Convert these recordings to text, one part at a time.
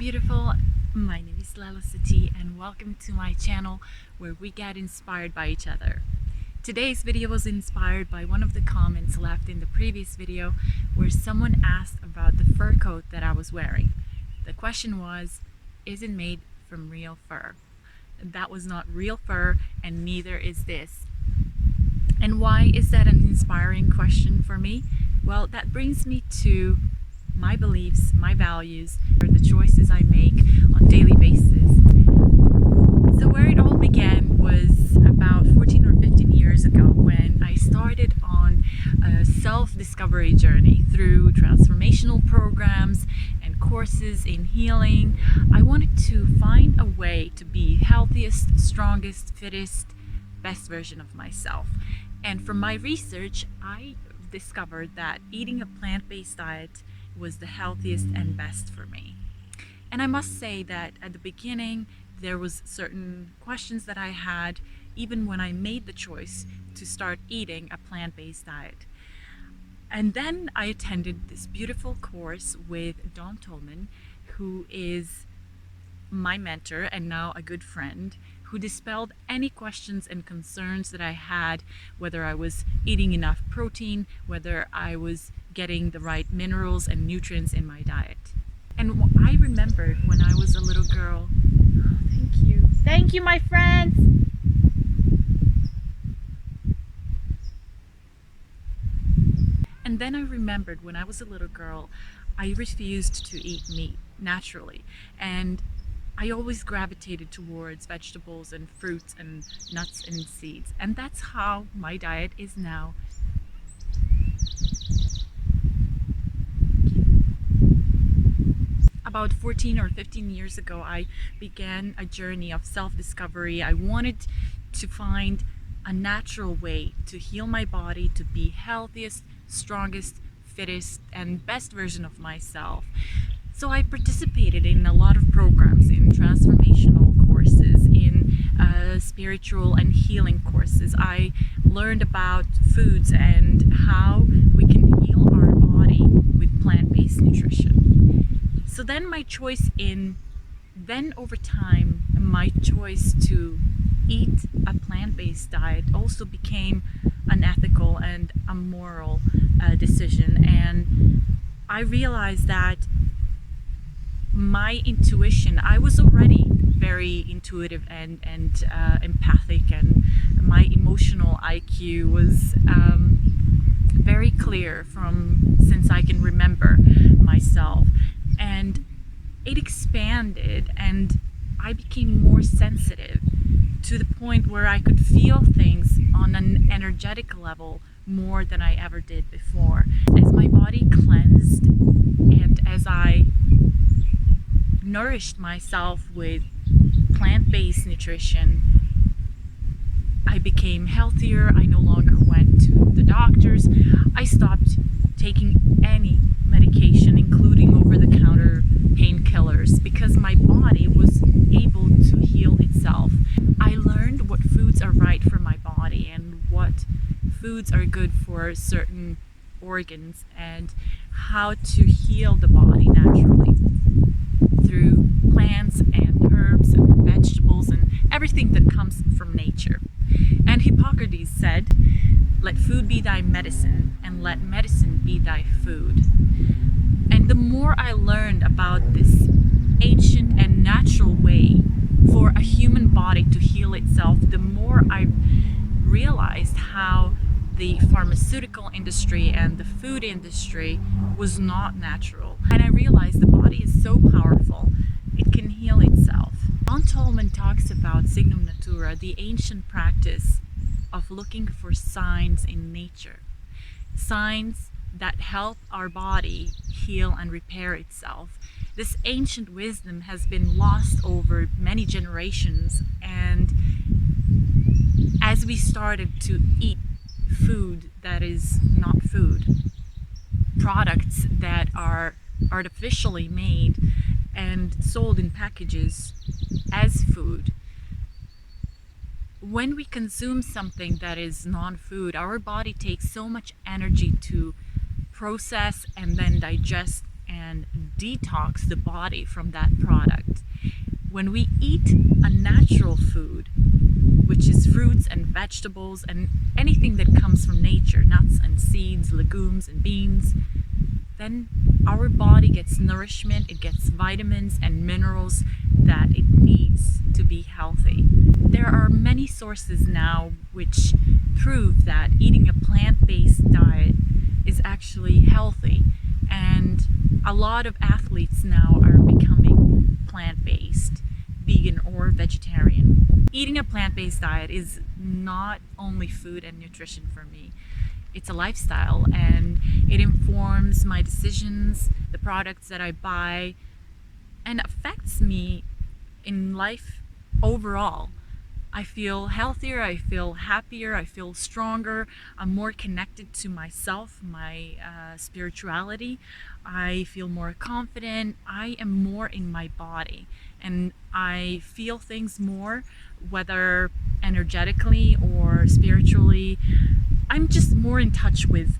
beautiful. My name is Lelicity and welcome to my channel where we get inspired by each other. Today's video was inspired by one of the comments left in the previous video where someone asked about the fur coat that I was wearing. The question was, is it made from real fur? That was not real fur and neither is this. And why is that an inspiring question for me? Well, that brings me to my beliefs, my values, or the choices I make on a daily basis. So where it all began was about 14 or 15 years ago when I started on a self-discovery journey through transformational programs and courses in healing. I wanted to find a way to be healthiest, strongest, fittest, best version of myself. And from my research, I discovered that eating a plant-based diet was the healthiest and best for me. And I must say that at the beginning there was certain questions that I had even when I made the choice to start eating a plant-based diet. And then I attended this beautiful course with Don Tolman, who is my mentor and now a good friend, who dispelled any questions and concerns that I had, whether I was eating enough protein, whether I was getting the right minerals and nutrients in my diet. And I remembered when I was a little girl, oh, thank you my friends. And then I remembered when I was a little girl, I refused to eat meat naturally, and I always gravitated towards vegetables and fruits and nuts and seeds. And that's how my diet is now. About 14 or 15 years ago, I began a journey of self-discovery. I wanted to find a natural way to heal my body, to be healthiest, strongest, fittest, and best version of myself. So I participated in a lot of programs, in transformational courses, in spiritual and healing courses. I learned about foods and how we can heal our body with plant-based nutrition. So then over time, my choice to eat a plant-based diet also became an ethical and a moral decision. And I realized that my intuition, I was already very intuitive and empathic, and my emotional IQ was very clear since I can remember myself. And it expanded and I became more sensitive to the point where I could feel things on an energetic level more than I ever did before. As my body cleansed and as I nourished myself with plant-based nutrition, I became healthier. I no longer went to the doctors. I stopped taking any medication, including over-the-counter painkillers, because my body was able to heal itself. I learned what foods are right for my body and what foods are good for certain organs and how to heal the body naturally through plants and herbs and vegetables and everything that comes from nature. And Hippocrates said, "Let food be thy medicine, and let medicine be thy food." And the more I learned about this ancient and natural way for a human body to heal itself, the more I realized how the pharmaceutical industry and the food industry was not natural. And I realized the body is so powerful, it can heal itself. Don Tolman talks about Signum Natura, the ancient practice of looking for signs in nature. Signs that help our body heal and repair itself. This ancient wisdom has been lost over many generations, and as we started to eat food that is not food, products that are artificially made and sold in packages as food, when we consume something that is non-food, our body takes so much energy to process and then digest and detox the body from that product. When we eat a natural food, which is fruits and vegetables and anything that comes from nature, nuts and seeds, legumes and beans, then our body gets nourishment, it gets vitamins and minerals that it needs to be healthy. There are many sources now which prove that eating a plant-based diet is actually healthy, and a lot of athletes now are becoming plant-based, vegan or vegetarian. Eating a plant-based diet is not only food and nutrition for me. It's a lifestyle, and it informs my decisions, the products that I buy, and affects me in life overall. I feel healthier, I feel happier, I feel stronger, I'm more connected to myself, my spirituality. I feel more confident, I am more in my body, and I feel things more, whether energetically or spiritually. I'm just more in touch with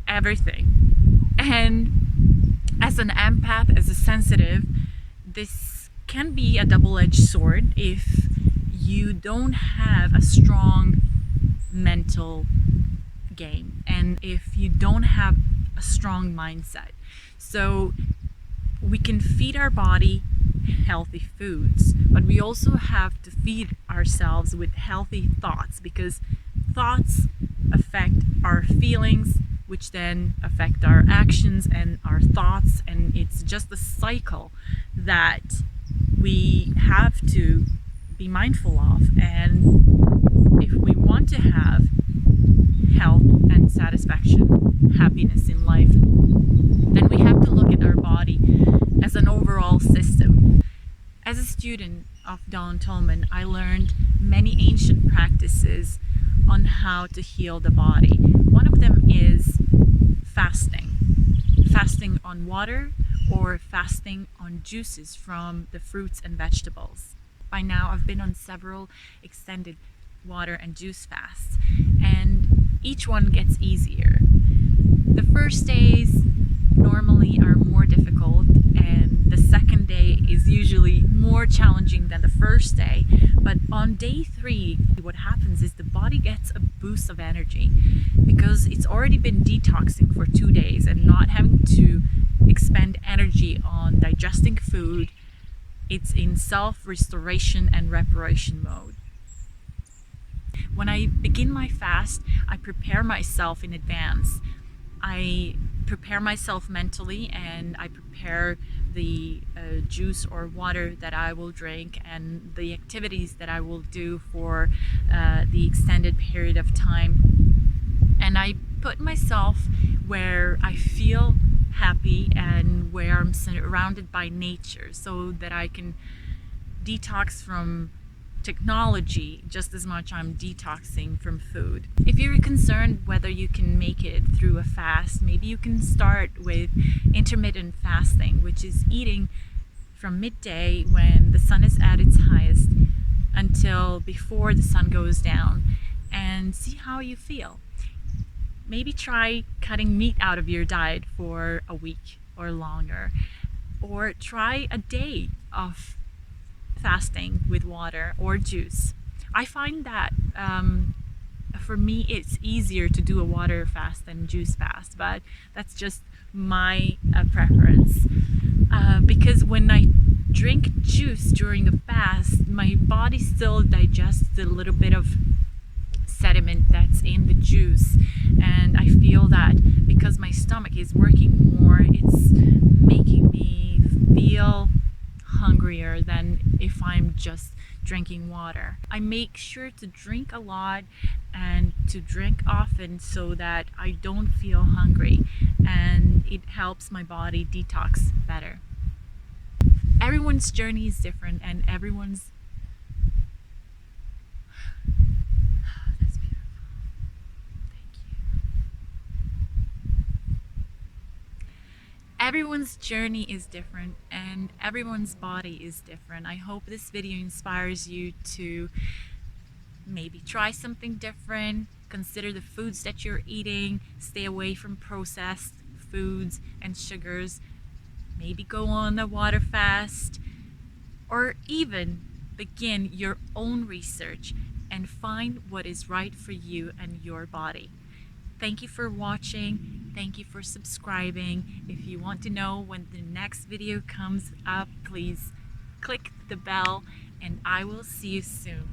everything. And as an empath, as a sensitive, this can be a double-edged sword if you don't have a strong mental game and if you don't have a strong mindset. So we can feed our body healthy foods, but we also have to feed ourselves with healthy thoughts, because thoughts affect our feelings, which then affect our actions and our thoughts, and it's just a cycle that we have to be mindful of. And if we want to have health and satisfaction, happiness in life, then we have to look at our body as an overall system. As a student of Don Tolman, I learned many ancient practices on how to heal the body. One of them is fasting. Fasting on water or fasting on juices from the fruits and vegetables. By now, I've been on several extended water and juice fasts, and each one gets easier. The first days normally are more difficult, and the second day is usually more challenging than the first day. But on day 3, what happens is the body gets a boost of energy because it's already been detoxing for 2 days and not having to expend energy on digesting food. It's in self-restoration and reparation mode. When I begin my fast, I prepare myself in advance. I prepare myself mentally, and I prepare the juice or water that I will drink and the activities that I will do for the extended period of time. And I put myself where I feel happy and where I'm surrounded by nature, so that I can detox from technology just as much I'm detoxing from food. If you're concerned whether you can make it through a fast, maybe you can start with intermittent fasting, which is eating from midday when the sun is at its highest until before the sun goes down, and see how you feel. Maybe try cutting meat out of your diet for a week or longer, or try a day of fasting with water or juice. I find that for me it's easier to do a water fast than juice fast, but that's just my preference. Because when I drink juice during the fast, my body still digests a little bit of sediment that's in the juice, and I feel that because my stomach is working more, it's making me feel hungrier than if I'm just drinking water. I make sure to drink a lot and to drink often so that I don't feel hungry, and it helps my body detox better. Everyone's journey is different, and everyone's that's beautiful. Thank you. Everyone's journey is different, and everyone's body is different. I hope this video inspires you to maybe try something different, consider the foods that you're eating, stay away from processed foods and sugars, maybe go on a water fast, or even begin your own research and find what is right for you and your body. Thank you for watching. Thank you for subscribing. If you want to know when the next video comes up, please click the bell, and I will see you soon.